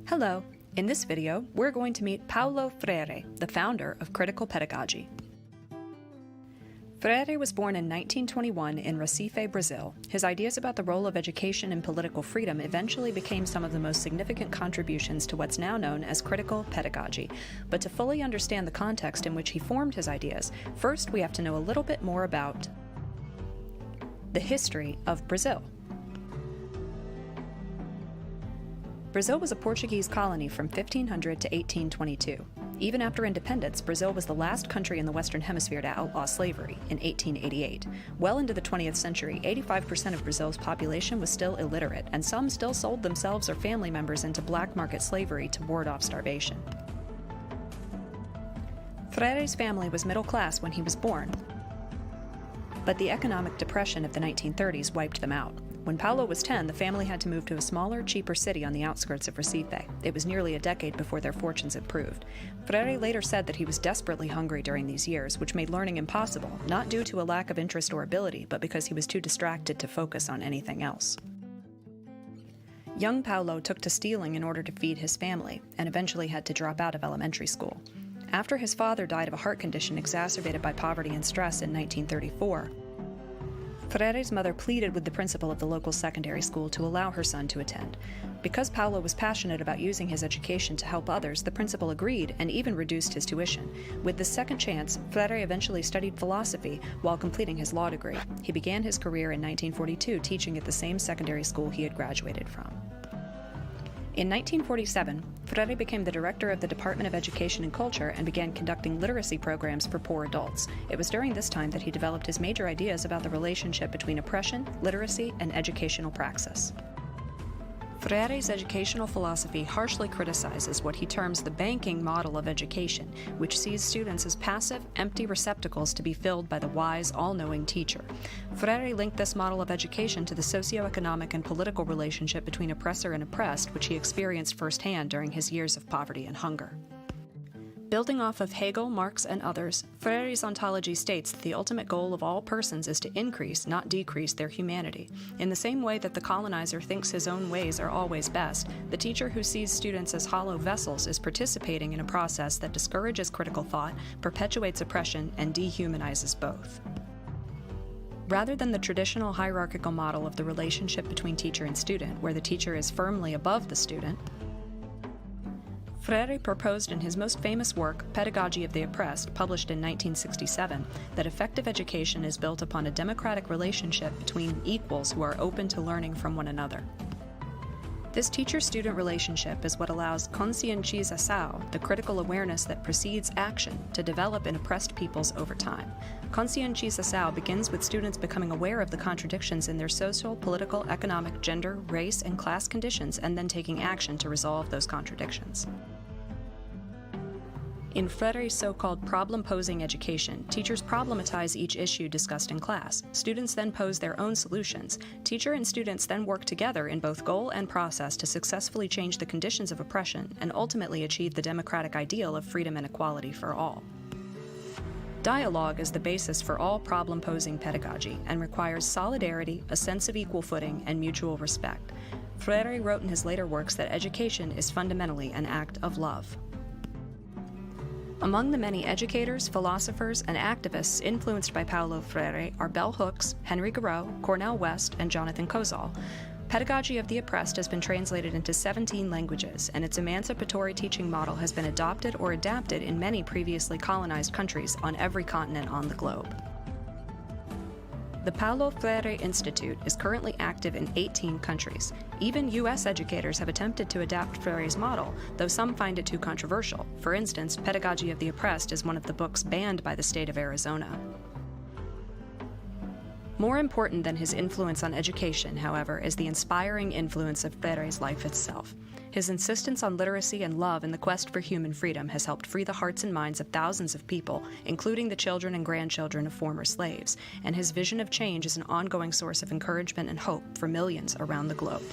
Hello! In this video, we're going to meet Paulo Freire, the founder of critical pedagogy. Freire was born in 1921 in Recife, Brazil. His ideas about the role of education in political freedom eventually became some of the most significant contributions to what's now known as critical pedagogy. But to fully understand the context in which he formed his ideas, first we have to know a little bit more about the history of Brazil. Brazil was a Portuguese colony from 1500 to 1822. Even after independence, Brazil was the last country in the Western Hemisphere to outlaw slavery in 1888. Well into the 20th century, 85% of Brazil's population was still illiterate, and some still sold themselves or family members into black market slavery to ward off starvation. Freire's family was middle class when he was born, but the economic depression of the 1930s wiped them out. When Paulo was 10, the family had to move to a smaller, cheaper city on the outskirts of Recife. It was nearly a decade before their fortunes improved. Freire later said that he was desperately hungry during these years, which made learning impossible, not due to a lack of interest or ability, but because he was too distracted to focus on anything else. Young Paulo took to stealing in order to feed his family, and eventually had to drop out of elementary school. After his father died of a heart condition exacerbated by poverty and stress in 1934, Freire's mother pleaded with the principal of the local secondary school to allow her son to attend. Because Paulo was passionate about using his education to help others, the principal agreed and even reduced his tuition. With this second chance, Freire eventually studied philosophy while completing his law degree. He began his career in 1942 teaching at the same secondary school he had graduated from. In 1947, Freire became the director of the Department of Education and Culture and began conducting literacy programs for poor adults. It was during this time that he developed his major ideas about the relationship between oppression, literacy, and educational praxis. Freire's educational philosophy harshly criticizes what he terms the banking model of education, which sees students as passive, empty receptacles to be filled by the wise, all-knowing teacher. Freire linked this model of education to the socioeconomic and political relationship between oppressor and oppressed, which he experienced firsthand during his years of poverty and hunger. Building off of Hegel, Marx, and others, Freire's ontology states that the ultimate goal of all persons is to increase, not decrease, their humanity. In the same way that the colonizer thinks his own ways are always best, the teacher who sees students as hollow vessels is participating in a process that discourages critical thought, perpetuates oppression, and dehumanizes both. Rather than the traditional hierarchical model of the relationship between teacher and student, where the teacher is firmly above the student, Freire proposed in his most famous work, Pedagogy of the Oppressed, published in 1967, that effective education is built upon a democratic relationship between equals who are open to learning from one another. This teacher-student relationship is what allows conscientização, the critical awareness that precedes action, to develop in oppressed peoples over time. Conscientização begins with students becoming aware of the contradictions in their social, political, economic, gender, race, and class conditions, and then taking action to resolve those contradictions. In Freire's so-called problem-posing education, teachers problematize each issue discussed in class. Students then pose their own solutions. Teacher and students then work together in both goal and process to successfully change the conditions of oppression and ultimately achieve the democratic ideal of freedom and equality for all. Dialogue is the basis for all problem-posing pedagogy and requires solidarity, a sense of equal footing, and mutual respect. Freire wrote in his later works that education is fundamentally an act of love. Among the many educators, philosophers, and activists influenced by Paulo Freire are Bell Hooks, Henry Thoreau, Cornel West, and Jonathan Kozol. Pedagogy of the Oppressed has been translated into 17 languages, and its emancipatory teaching model has been adopted or adapted in many previously colonized countries on every continent on the globe. The Paulo Freire Institute is currently active in 18 countries. Even U.S. educators have attempted to adapt Freire's model, though some find it too controversial. For instance, Pedagogy of the Oppressed is one of the books banned by the state of Arizona. More important than his influence on education, however, is the inspiring influence of Freire's life itself. His insistence on literacy and love in the quest for human freedom has helped free the hearts and minds of thousands of people, including the children and grandchildren of former slaves, and his vision of change is an ongoing source of encouragement and hope for millions around the globe.